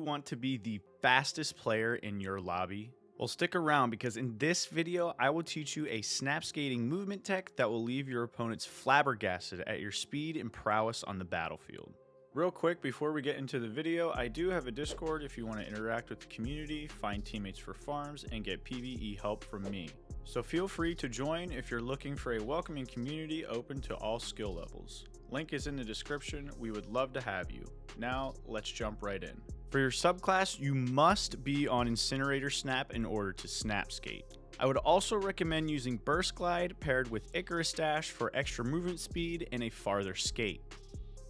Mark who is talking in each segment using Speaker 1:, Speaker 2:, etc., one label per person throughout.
Speaker 1: want to be the fastest player in your lobby? Well, stick around because in this video, I will teach you a snap skating movement tech that will leave your opponents flabbergasted at your speed and prowess on the battlefield. Real quick, before we get into the video, I do have a Discord if you want to interact with the community, find teammates for farms, and get PvE help from me. So feel free to join if you're looking for a welcoming community open to all skill levels. Link is in the description. We would love to have you. Now, let's jump right in. For your subclass, you must be on Incinerator Snap in order to snap skate. I would also recommend using Burst Glide paired with Icarus Dash for extra movement speed and a farther skate.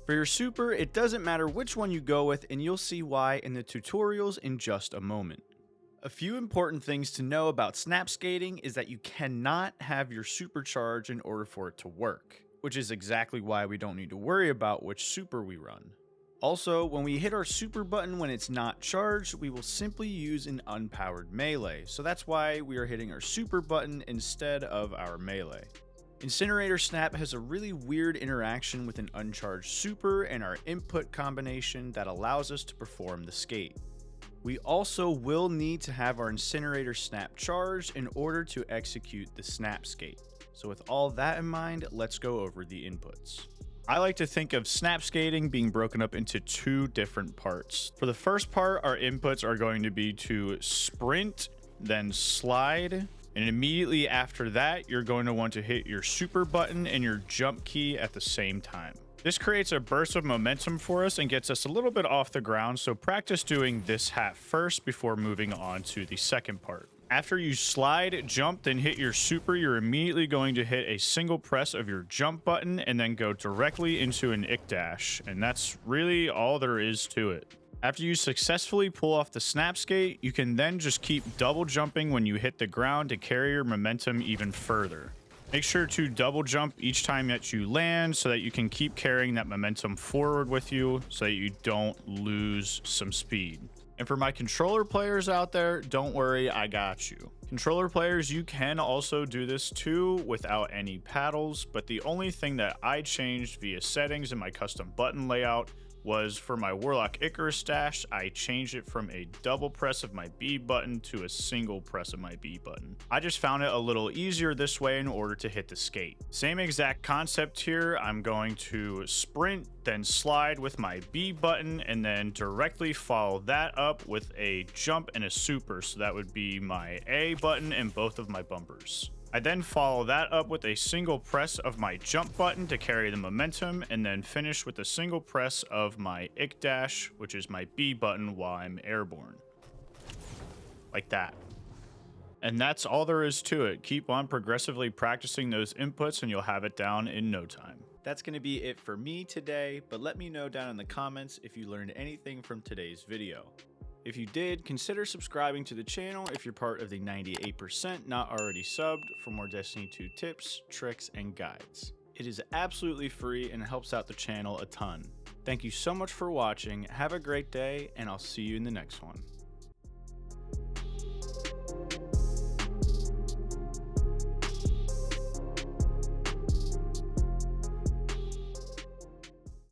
Speaker 1: For your super, it doesn't matter which one you go with, and you'll see why in the tutorials in just a moment. A few important things to know about snap skating is that you cannot have your super charge in order for it to work, which is exactly why we don't need to worry about which super we run. Also, when we hit our super button when it's not charged, we will simply use an unpowered melee, so that's why we are hitting our super button instead of our melee. Incinerator Snap has a really weird interaction with an uncharged super and our input combination that allows us to perform the skate. We also will need to have our Incinerator Snap charged in order to execute the snap skate. So with all that in mind, let's go over the inputs. I like to think of snap skating being broken up into two different parts. For the first part, our inputs are going to be to sprint, then slide, and immediately after that, you're going to want to hit your super button and your jump key at the same time. This creates a burst of momentum for us and gets us a little bit off the ground, so practice doing this half first before moving on to the second part. After you slide, jump, then hit your super, you're immediately going to hit a single press of your jump button and then go directly into an ick dash, and that's really all there is to it. After you successfully pull off the snap skate, you can then just keep double jumping when you hit the ground to carry your momentum even further. Make sure to double jump each time that you land so that you can keep carrying that momentum forward with you so that you don't lose some speed. And for my controller players out there, don't worry, I got you. Controller players, you can also do this too without any paddles, but the only thing that I changed via settings in my custom button layout was for my Warlock Icarus Dash, I changed it from a double press of my B button to a single press of my B button. I just found it a little easier this way in order to hit the skate. Same exact concept here. I'm going to sprint, then slide with my B button, and then directly follow that up with a jump and a super. So that would be my A button and both of my bumpers. I then follow that up with a single press of my jump button to carry the momentum, and then finish with a single press of my ick dash, which is my B button while I'm airborne. Like that. And that's all there is to it. Keep on progressively practicing those inputs and you'll have it down in no time. That's going to be it for me today, but let me know down in the comments if you learned anything from today's video. If you did, consider subscribing to the channel if you're part of the 98% not already subbed for more Destiny 2 tips, tricks, and guides. It is absolutely free and helps out the channel a ton. Thank you so much for watching, have a great day, and I'll see you in the next one.